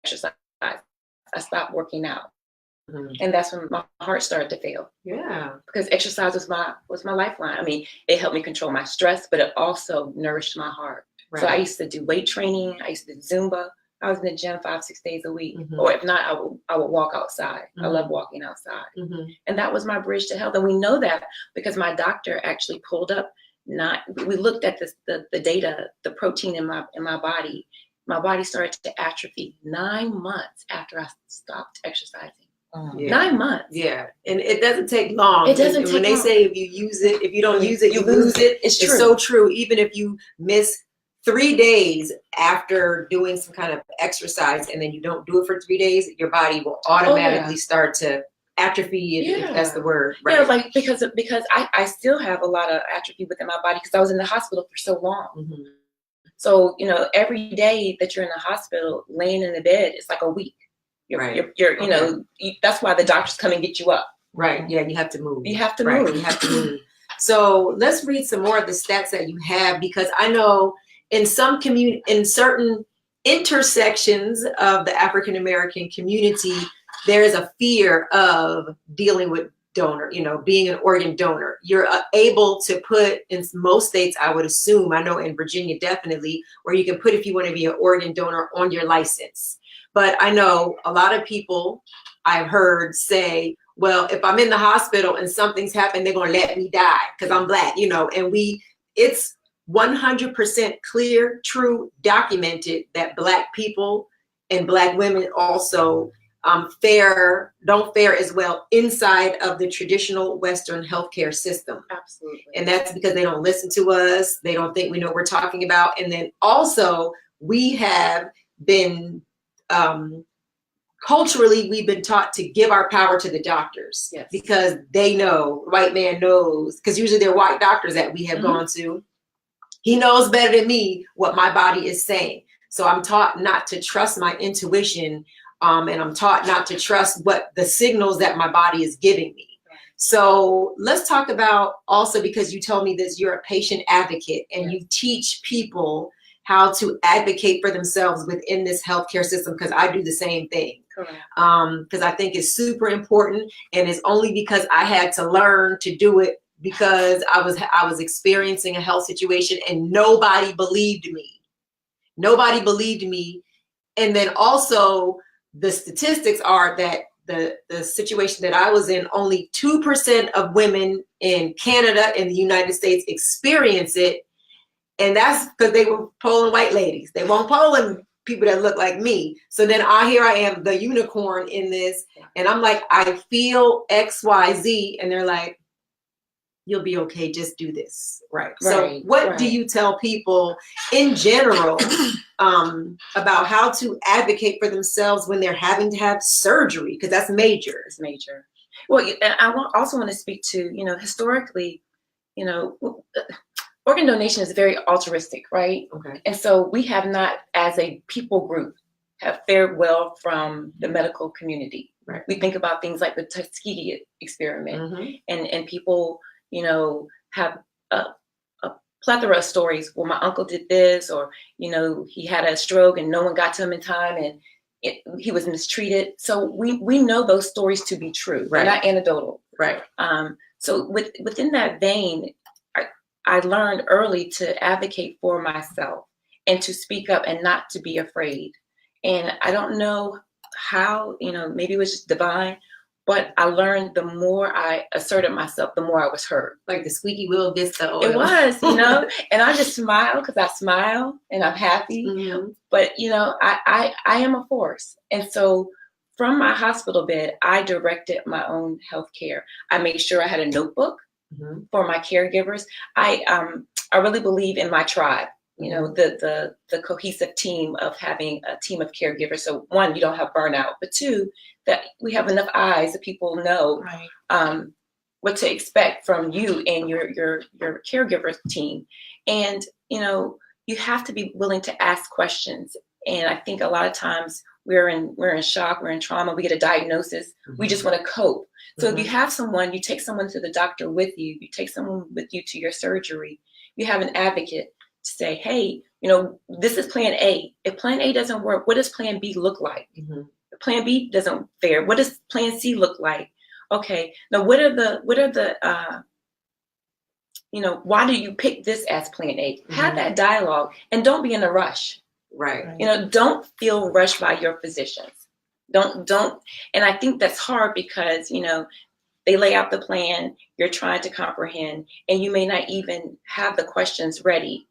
exercise. I stopped working out, and that's when my heart started to fail. Yeah, because exercise was my lifeline. I mean, it helped me control my stress, but it also nourished my heart. right. So I used to do weight training. I used to do Zumba. I was in the gym 5-6 days a week, Mhm. or if not, I would walk outside. I Mhm. love walking outside, Mhm. and that was my bridge to health. And we know that because my doctor actually pulled up. We looked at the data, the protein in my body. My body started to atrophy 9 months after I stopped exercising. Yeah. 9 months. Yeah, and it doesn't take long. It doesn't And take when they long. say if you use it, if you don't use it, you You lose it. It's It's true. so true. Even if you miss 3 days after doing some kind of exercise and then you don't do it for 3 days, your body will automatically start to atrophy, if that's the word. Right. Yeah, like because I still have a lot of atrophy within my body because I was in the hospital for so long. Mhm. So, you know, every day that you're in the hospital, laying in the bed, it's like a week. Right. You're you know, that's why the doctors come and get you up. Right. Yeah, you have to move. You have to Right. move. You have to move. So let's read some more of the stats that you have, because I know in some in certain intersections of the African American community, there is a fear of dealing with donor, you know, being an organ donor. You're able to put, in most states, I would assume, I know in Virginia definitely, where you can put, if you want to be an organ donor, on your license. But I know a lot of people I've heard say, well, if I'm in the hospital and something's happened, they're going to let me die because I'm Black, you know, and it's 100% clear, true, documented that Black people and Black women also don't fare as well inside of the traditional Western healthcare system. Absolutely. And that's because they don't listen to us. They don't think we know what we're talking about. And then also we have been, culturally, we've been taught to give our power to the doctors. Yes. Because they know, white man knows, because usually they're white doctors that we have gone to. He knows better than me what my body is saying. So I'm taught not to trust my intuition, and I'm taught not to trust what the signals that my body is giving me. So let's talk about also, because you told me this, you're a patient advocate and you teach people how to advocate for themselves within this healthcare system, because I do the same thing. Because I think it's super important, and it's only because I had to learn to do it because I was experiencing a health situation and nobody believed me. Nobody believed me. And then also the statistics are that the situation that I was in, only 2% of women in Canada and the United States experience it. And that's because they were polling white ladies. They weren't polling people that look like me. So then here I am, the unicorn in this. And I'm like, I feel XYZ. And they're like, you'll be okay, just do this. Right. So what do you tell people in general about how to advocate for themselves when they're having to have surgery? Because that's major. It's major. Well, I also want to speak to, you know, historically, you know, organ donation is very altruistic, right? Okay. And so we have not, as a people group, have fared well from the medical community. Right. We think about things like the Tuskegee experiment, Mm-hmm. and people, you know, have a plethora of stories. Well, my uncle did this, or, you know, he had a stroke and no one got to him in time, and he was mistreated. So we know those stories to be true. Right. They're not anecdotal. Right. So within that vein, I learned early to advocate for myself and to speak up and not to be afraid. And I don't know how, you know, maybe it was just divine, But I learned the more I asserted myself, the more I was heard. Like the squeaky wheel gets the oil. It was, and I just smile because I smile and I'm happy. Mm-hmm. But, I am a force. And so from my hospital bed, I directed my own health care. I made sure I had a notebook for my caregivers. I really believe in my tribe. The cohesive team of having a team of caregivers. So one, you don't have burnout, but two, that we have enough eyes that people know what to expect from you and your caregiver team. And you have to be willing to ask questions. And I think a lot of times we're in shock, we're in trauma, we get a diagnosis, we just want to cope. So if you have someone, you take someone to the doctor with you, you take someone with you to your surgery, you have an advocate to say, hey, this is plan A. If plan A doesn't work, what does plan B look like? If plan B doesn't fare, what does plan C look like? Okay, now what are the why do you pick this as plan A? Have that dialogue and don't be in a rush. Right. Don't feel rushed by your physicians. Don't. And I think that's hard because, they lay out the plan, you're trying to comprehend, and you may not even have the questions ready.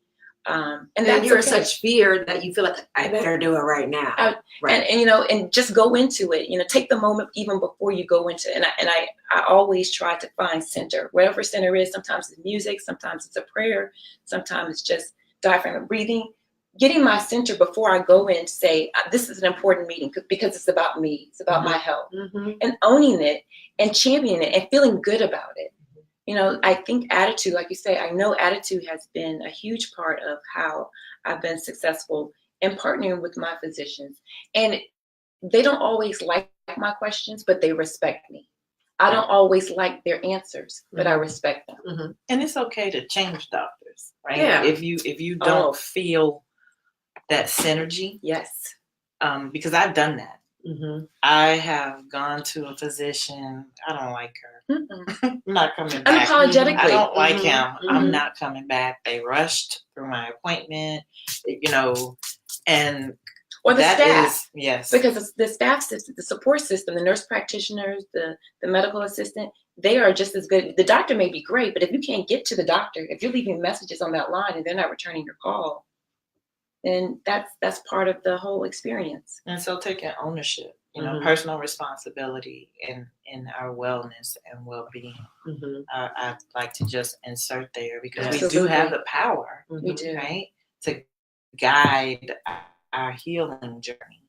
And then you're in such fear that you feel like I better do it right now. Right. And just go into it. Take the moment even before you go into it. And I always try to find center, wherever center is. Sometimes it's music, sometimes it's a prayer, sometimes it's just diaphragm breathing. Getting my center before I go in to say, this is an important meeting because it's about me. It's about my health. And owning it and championing it and feeling good about it. I think attitude, like you say, I know attitude has been a huge part of how I've been successful in partnering with my physicians. And they don't always like my questions, but they respect me. I don't always like their answers, but I respect them. And it's okay to change doctors, right? Yeah. If you don't feel that synergy. Yes. Because I've done that. I have gone to a physician. I don't like her. I'm not coming back. Unapologetically. I don't like him. I'm not coming back. They rushed through my appointment, and or the staff. Yes. Because the staff system, the support system, the nurse practitioners, the medical assistant, they are just as good. The doctor may be great, but if you can't get to the doctor, if you're leaving messages on that line and they're not returning your call, then that's part of the whole experience. And so taking ownership, personal responsibility in our wellness and well-being. I'd like to just insert there because we do have the power, we do, right, to guide our healing journey,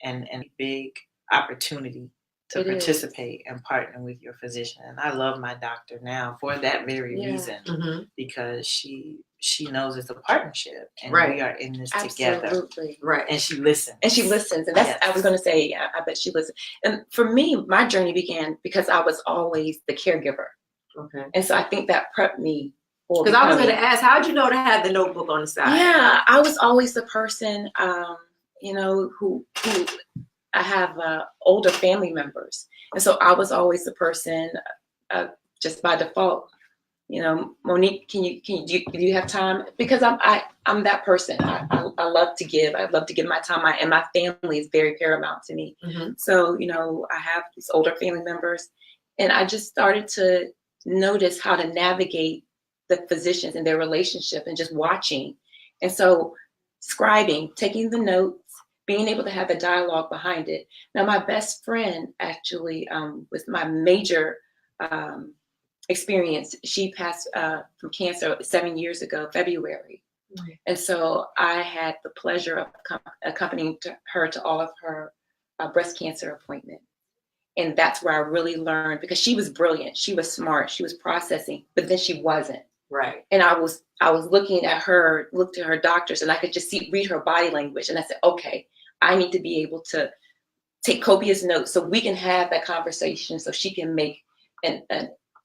and a big opportunity to participate and partner with your physician. And I love my doctor now for that very reason, because she knows it's a partnership and we are in this together. Right. And she listens. And that's, I was going to say, I bet she listens. And for me, my journey began because I was always the caregiver. Okay. And so I think that prepped me. Because I was going to ask, how'd you know to have the notebook on the side? Yeah, I was always the person, who I have older family members. And so I was always the person, just by default, Monique, do you have time? Because I'm that person. I love to give. I love to give my time. And my family is very paramount to me. So, I have these older family members, and I just started to notice how to navigate the physicians and their relationship and just watching. And so scribing, taking the notes, being able to have the dialogue behind it. Now, my best friend actually was my major experience. She passed from cancer 7 years ago, February. And so I had the pleasure of accompanying her to all of her breast cancer appointments. And that's where I really learned, because she was brilliant. She was smart. She was processing, but then she wasn't. Right. And I was looking at her, looked at her doctors, and I could just read her body language. And I said, okay, I need to be able to take copious notes so we can have that conversation, so she can make an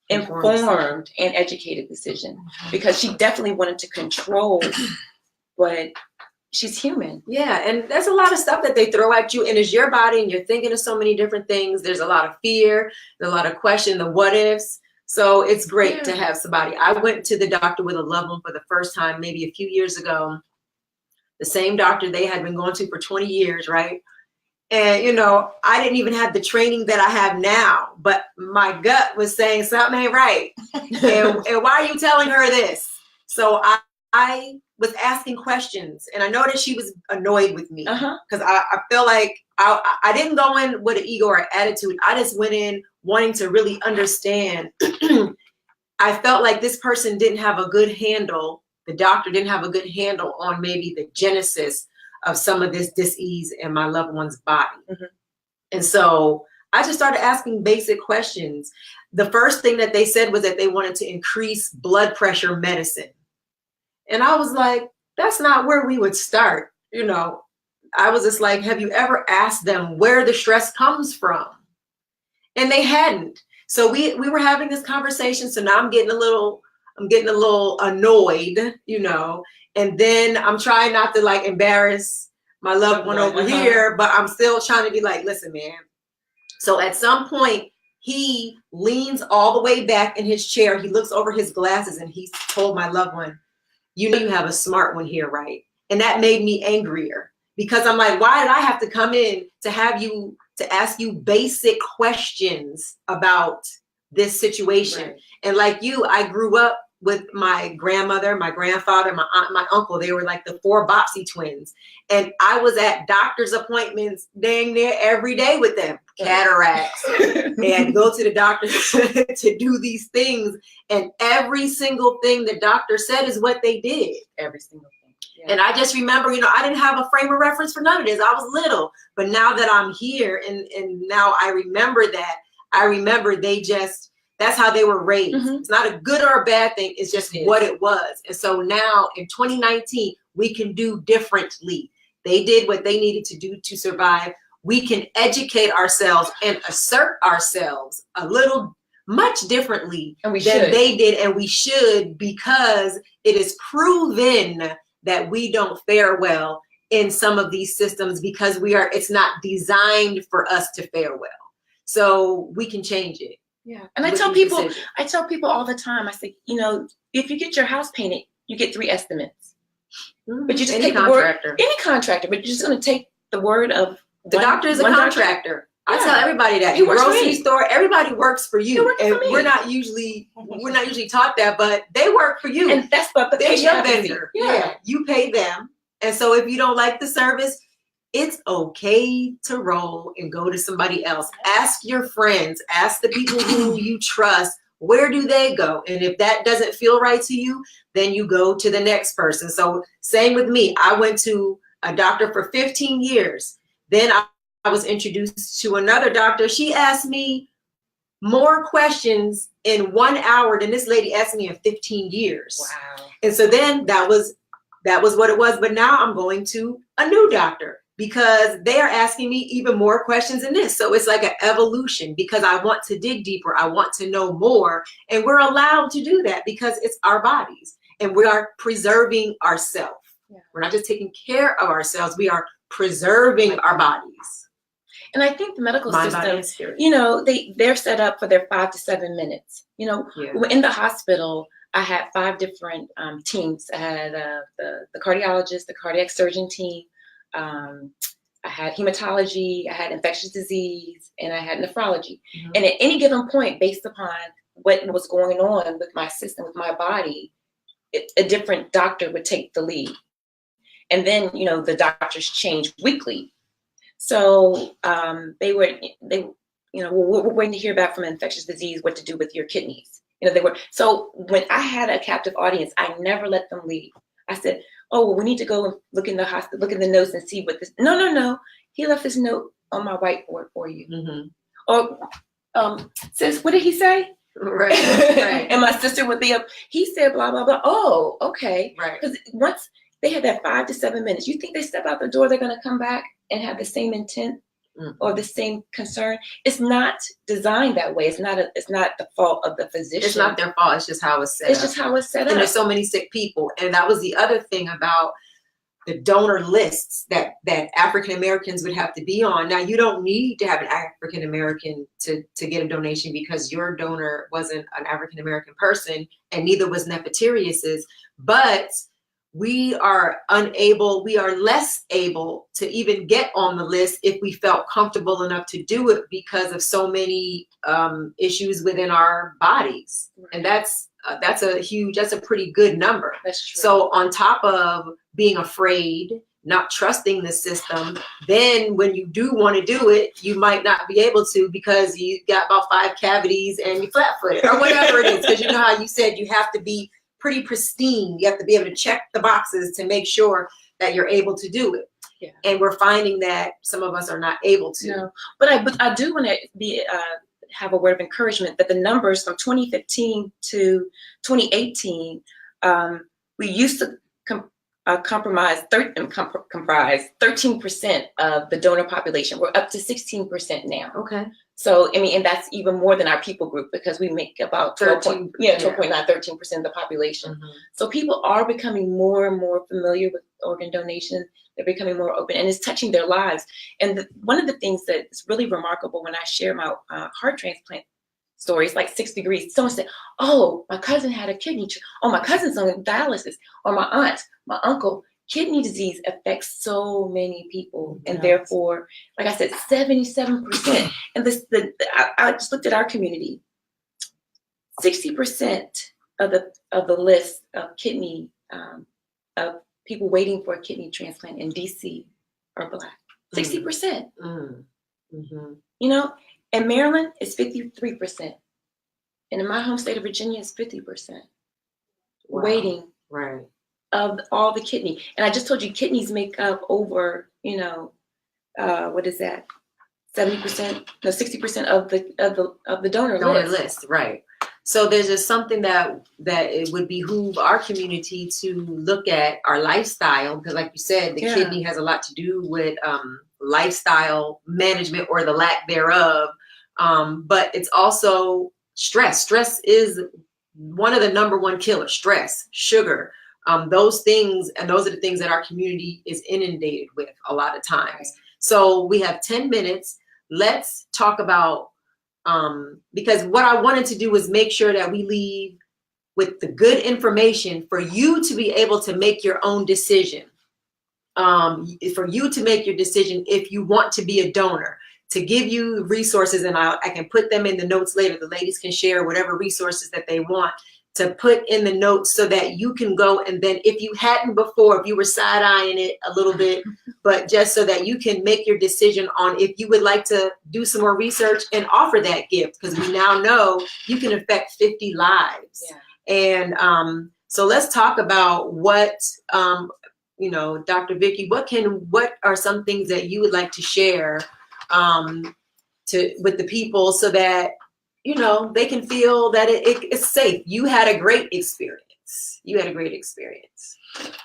informed and educated decision, because she definitely wanted to control, but she's human. Yeah, and there's a lot of stuff that they throw at you, and it's your body, and you're thinking of so many different things. There's a lot of fear, there's a lot of question, the what ifs. So it's great to have somebody. I went to the doctor with a loved one for the first time maybe a few years ago. The same doctor they had been going to for 20 years, right? And, you know, I didn't even have the training that I have now, but my gut was saying something ain't right. And why are you telling her this? So I was asking questions, and I know that she was annoyed with me because I feel like I didn't go in with an ego or attitude. I just went in wanting to really understand. I felt like this person didn't have a good handle. The doctor didn't have a good handle on maybe the genesis of some of this dis-ease in my loved one's body. And so I just started asking basic questions. The first thing that they said was that they wanted to increase blood pressure medicine. And I was like, that's not where we would start. You know, I was just like, have you ever asked them where the stress comes from? And they hadn't. So we were having this conversation. So now I'm getting a little annoyed, you know, and then I'm trying not to like embarrass my loved one over here, but I'm still trying to be like, listen, man. So at some point, he leans all the way back in his chair. He looks over his glasses and he told my loved one, you know, you have a smart one here, right? And that made me angrier because I'm like, why did I have to come in to ask you basic questions about this situation? Right. And like you, I grew up with my grandmother, my grandfather, my aunt, my uncle. They were like the 4 Bopsy twins. And I was at doctor's appointments dang near every day with them, cataracts, and go to the doctor to do these things. And every single thing the doctor said is what they did. Every single thing. Yeah. And I just remember, you know, I didn't have a frame of reference for none of this. I was little. But now that I'm here and now I remember that's how they were raised. It's not a good or a bad thing. It's just what it was. And so now in 2019, we can do differently. They did what they needed to do to survive. We can educate ourselves and assert ourselves much differently than they did. And we should, because it is proven that we don't fare well in some of these systems because it's not designed for us to fare well. So we can change it. Yeah. And I tell people all the time, I say, you know, if you get your house painted, you get 3 estimates. But you just take the word, any contractor, but you're just going to take the word of the doctor is a contractor. I tell everybody that. The grocery store, everybody works for you. And we're not usually taught that, but they work for you. And that's what they're your vendor. Yeah. You pay them. And so if you don't like the service, it's okay to roll and go to somebody else. Ask your friends, ask the people who you trust, where do they go? And if that doesn't feel right to you, then you go to the next person. So same with me. I went to a doctor for 15 years. Then I was introduced to another doctor. She asked me more questions in 1 hour than this lady asked me in 15 years. Wow. And so then that was what it was. But now I'm going to a new doctor, because they are asking me even more questions than this. So it's like an evolution because I want to dig deeper. I want to know more. And we're allowed to do that because it's our bodies and we are preserving ourselves. Yeah. We're not just taking care of ourselves. We are preserving our bodies. And I think the medical system, you know, they're set up for their 5 to 7 minutes. You know, in the hospital, I had 5 different teams. I had the cardiologist, the cardiac surgeon team. I had hematology, I had infectious disease, and I had nephrology. And at any given point, based upon what was going on with my system, with my body, a different doctor would take the lead. And then, you know, the doctors change weekly. So we're waiting to hear back from infectious disease what to do with your kidneys. You know, so when I had a captive audience, I never let them leave. I said, oh, well, we need to go and look in the hospital, look in the notes and see what this. No. He left this note on my whiteboard for you. Or, sis, what did he say? Right. And my sister would be up. He said blah blah blah. Oh, okay. Right. Because once they had that 5 to 7 minutes, you think they step out the door, they're going to come back and have the same intent or the same concern? It's not designed that way. It's not the fault of the physician. It's not their fault. It's just how it's set up. It's just how it's set up. And there's so many sick people. And that was the other thing about the donor lists that African Americans would have to be on. Now, you don't need to have an African American to get a donation because your donor wasn't an African American person and neither was Nefertarius's. But we are less able to even get on the list if we felt comfortable enough to do it because of so many issues within our bodies. And that's a pretty good number. That's true. So on top of being afraid, not trusting the system, then when you do want to do it, you might not be able to because you got about 5 cavities and you're flat-footed or whatever it is. Because you know how you said you have to be pretty pristine. You have to be able to check the boxes to make sure that you're able to do it. Yeah. And we're finding that some of us are not able to. No, but I do want to have a word of encouragement that the numbers from 2015 to 2018, we used to comprise 13% of the donor population. We're up to 16% now. Okay. So, I mean, and that's even more than our people group because we make about 12.9, 13% of the population. Mm-hmm. So people are becoming more and more familiar with organ donation. They're becoming more open and it's touching their lives. And one of the things that's really remarkable when I share my heart transplant story, it's like 6 degrees. Someone said, oh, my cousin had a kidney, oh, my cousin's on dialysis, or my aunt, my uncle. Kidney disease affects so many people, and therefore, like I said, 77%. And I just looked at our community. 60% of the list of kidney of people waiting for a kidney transplant in DC are Black. 60%. Mm-hmm. You know, in Maryland, it's 53%, and in my home state of Virginia, it's 50%. Wow. Waiting. Right. Of all the kidney. And I just told you kidneys make up over, what is that? 70%, no, 60% of the donor list. Right. So there's just something that it would behoove our community to look at our lifestyle, because like you said, the kidney has a lot to do with lifestyle management or the lack thereof. But it's also stress. Stress is one of the number one killers. Stress, sugar. Those things, and those are the things that our community is inundated with a lot of times. Right. So we have 10 minutes. Let's talk about, because what I wanted to do was make sure that we leave with the good information for you to be able to make your own decision. For you to make your decision if you want to be a donor, to give you resources, and I can put them in the notes later. The ladies can share whatever resources that they want to put in the notes so that you can go, and then if you hadn't before, if you were side-eyeing it a little bit, but just so that you can make your decision on if you would like to do some more research and offer that gift, because we now know you can affect 50 lives. Yeah. And so let's talk about what, Dr. Vicki, what are some things that you would like to share with the people so that they can feel that it's safe. You had a great experience.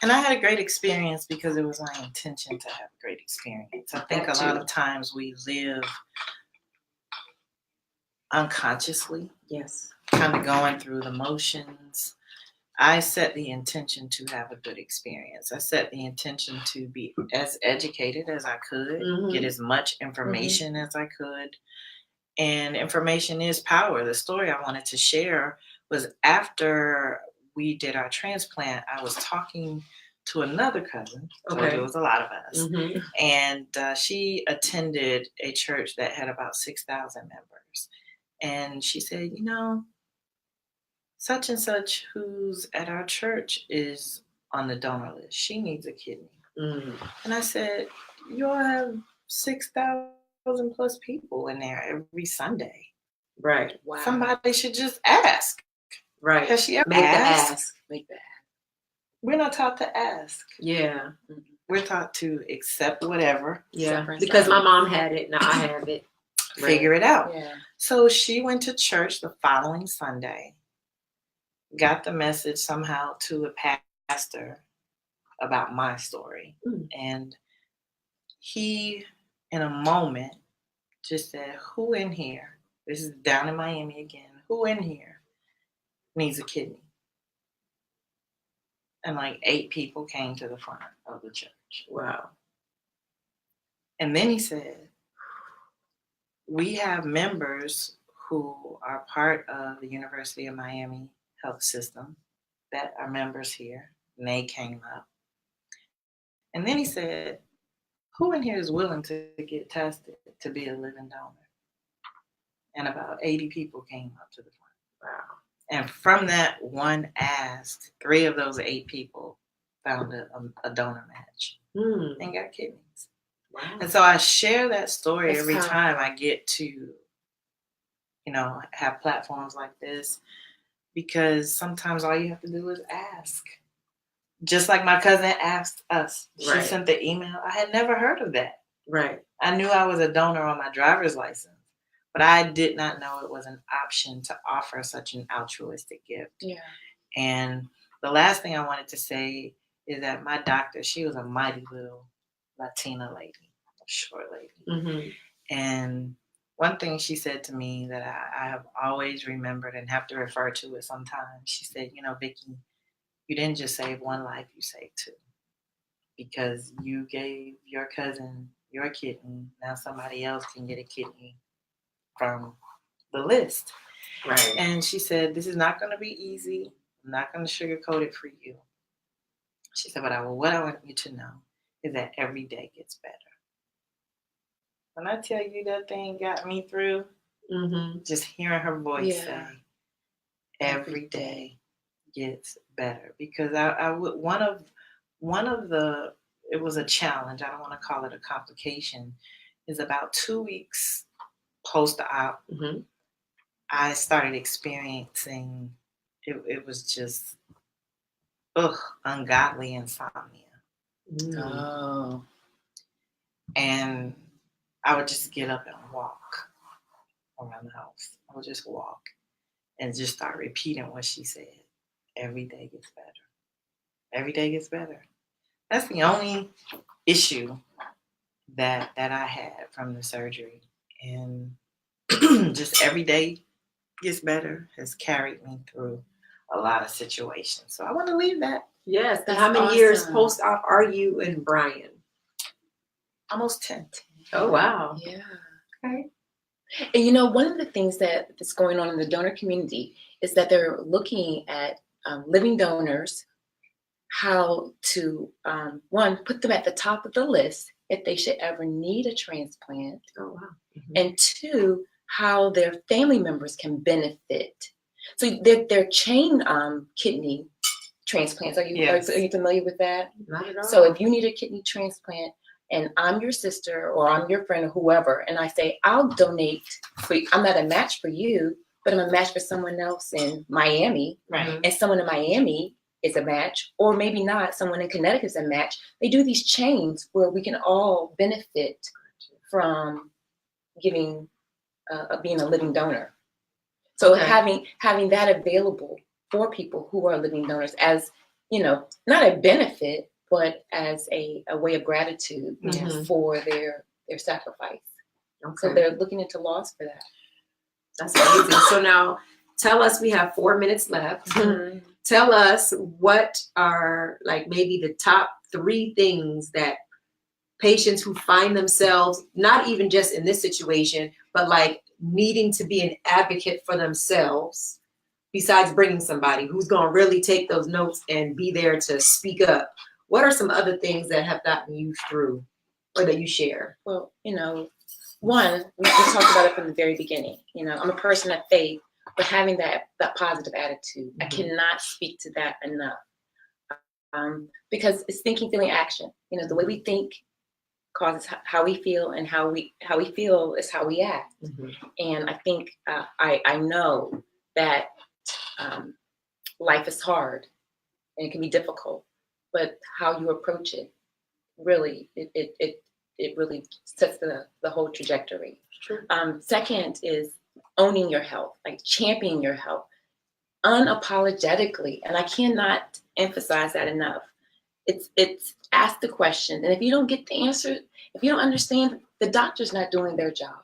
And I had a great experience because it was my intention to have a great experience. I think a lot of times we live unconsciously. Yes. Kind of going through the motions. I set the intention to have a good experience. I set the intention to be as educated as I could, get as much information as I could. And information is power. The story I wanted to share was after we did our transplant, I was talking to another cousin. Okay. So there was a lot of us. Mm-hmm. And she attended a church that had about 6,000 members. And she said, such and such who's at our church is on the donor list. She needs a kidney. Mm. And I said, you all have 6,000 plus people in there every Sunday. Right. Wow. Somebody should just ask. Right. Has she ever Make asked? Make the ask. We're not taught to ask. Yeah. We're taught to accept whatever. Yeah. Because my mom had it, now I have it. Figure it out. Yeah. So she went to church the following Sunday, got the message somehow to a pastor about my story. And he, in a moment, just said, who in here, this is down in Miami again, who in here needs a kidney? And like 8 people came to the front of the church. Wow. And then he said, we have members who are part of the University of Miami health system that are members here. And they came up. And then he said, who in here is willing to get tested to be a living donor? And about 80 people came up to the front. Wow. And from that one ask, 3 of those 8 people found a donor match and got kidneys. Wow. And so I share that story That's every powerful. time I get to, have platforms like this, because sometimes all you have to do is ask. Just like my cousin asked us. She Right. sent the email. I had never heard of that. Right. I knew I was a donor on my driver's license, but I did not know it was an option to offer such an altruistic gift. Yeah. And the last thing I wanted to say is that my doctor, she was a mighty little Latina lady, a short lady. Mm-hmm. And one thing she said to me that I have always remembered and have to refer to it sometimes, she said, Vicki, you didn't just save one life, you saved 2. Because you gave your cousin your kidney, now somebody else can get a kidney from the list. Right. And she said, this is not going to be easy. I'm not going to sugarcoat it for you. She said, but what I want you to know is that every day gets better. When I tell you that thing got me through, just hearing her voice say, every day gets better. Because I would, one of the, it was a challenge, I don't want to call it a complication, is about 2 weeks post-op, I started experiencing, it was just, ungodly insomnia. Oh. And I would just get up and walk around the house. I would just walk and just start repeating what she said. Every day gets better. Every day gets better. That's the only issue that I had from the surgery. And just every day gets better has carried me through a lot of situations. So I want to leave that. Yes. That's How many awesome. years post-op are you and Brian? Almost 10. Oh, wow. Yeah. Okay. And one of the things that's going on in the donor community is that they're looking at living donors, how to, one, put them at the top of the list if they should ever need a transplant. Oh, wow. And 2, how their family members can benefit. So they're chain kidney transplants. Are you familiar with that? Not at all. So if you need a kidney transplant and I'm your sister or I'm your friend or whoever, and I say, I'll donate for you. I'm not a match for you, but I'm a match for someone else in Miami. Right. And someone in Miami is a match, or maybe not, someone in Connecticut is a match. They do these chains where we can all benefit from giving, being a living donor. So having that available for people who are living donors as, not a benefit, but as a way of gratitude for their sacrifice. Okay. So they're looking into laws for that. That's amazing. So now tell us, we have 4 minutes left. Tell us what are maybe the top 3 things that patients who find themselves, not even just in this situation, but needing to be an advocate for themselves, besides bringing somebody who's going to really take those notes and be there to speak up. What are some other things that have gotten you through or that you share? Well, one, we talked about it from the very beginning. I'm a person of faith, but having that positive attitude, I cannot speak to that enough. Because it's thinking, feeling, action. The way we think causes how we feel, and how we feel is how we act. And I think I know that life is hard and it can be difficult, but how you approach it really it really sets the whole trajectory. Sure. Second is owning your health, championing your health unapologetically, and I cannot emphasize that enough. It's ask the question, and if you don't get the answer, if you don't understand, the doctor's not doing their job.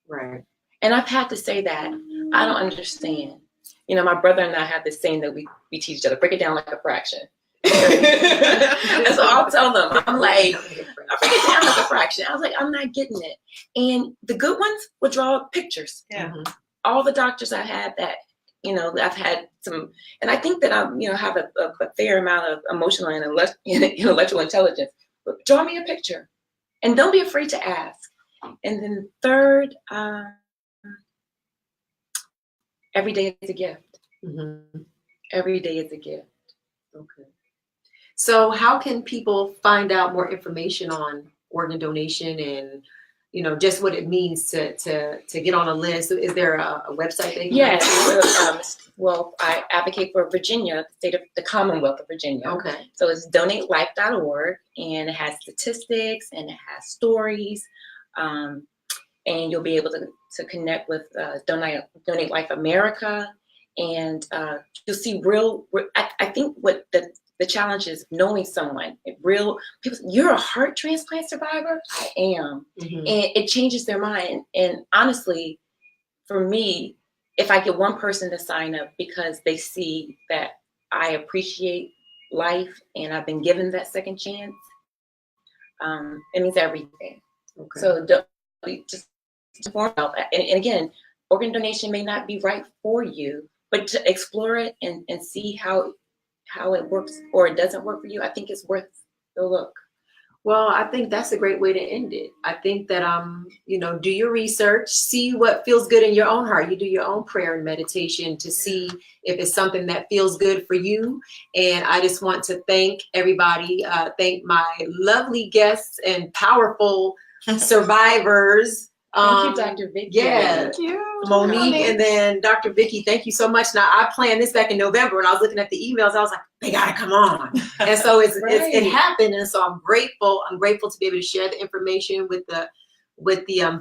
Right. And I've had to say that I don't understand. My brother and I have this saying that we teach each other: break it down like a fraction. And so I'll tell them, I'm like, I break it down like a fraction. I was like, I'm not getting it. And the good ones would draw pictures. Yeah. All the doctors I had that you know, I've had some, and I think that I'm, you know, have a fair amount of emotional and intellectual intelligence. But draw me a picture, and don't be afraid to ask. And then third, every day is a gift. Mm-hmm. Every day is a gift. Okay. So how can people find out more information on organ donation and, you know, just what it means to get on a list? Is there a website they can Yes. Well, I advocate for Virginia, the Commonwealth of Virginia. Okay. So it's donatelife.org, and it has statistics and it has stories. And you'll be able to connect with Donate Life America, and you'll see real. I think what the challenge is knowing someone, real people. You're a heart transplant survivor. I am, Mm-hmm. and it changes their mind. And honestly, for me, if I get one person to sign up because they see that I appreciate life and I've been given that second chance, it means everything. Okay. So just inform yourself. And again, organ donation may not be right for you, but to explore it and see how it works or it doesn't work for you, I think it's worth the look. Well, I think that's a great way to end it. I think that you know, do your research, see what feels good in your own heart. You do your own prayer and meditation to see if it's something that feels good for you. And I just want to thank everybody, thank my lovely guests and powerful survivors. Thank you, Dr. Vicky. Yeah. Thank you. Monique and then Dr. Vicky, thank you so much. Now, I planned this back in November, and I was looking at the emails. I was like, they gotta come on, and so it happened. And so I'm grateful. I'm grateful to be able to share the information with the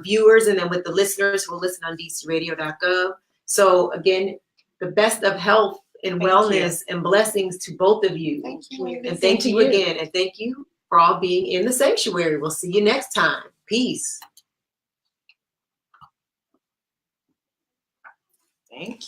viewers and then with the listeners who will listen on dcradio.gov. So again, the best of health and wellness and blessings to both of you. Thank you. And thank you again, and thank you for all being in the sanctuary. We'll see you next time. Peace. Thank you.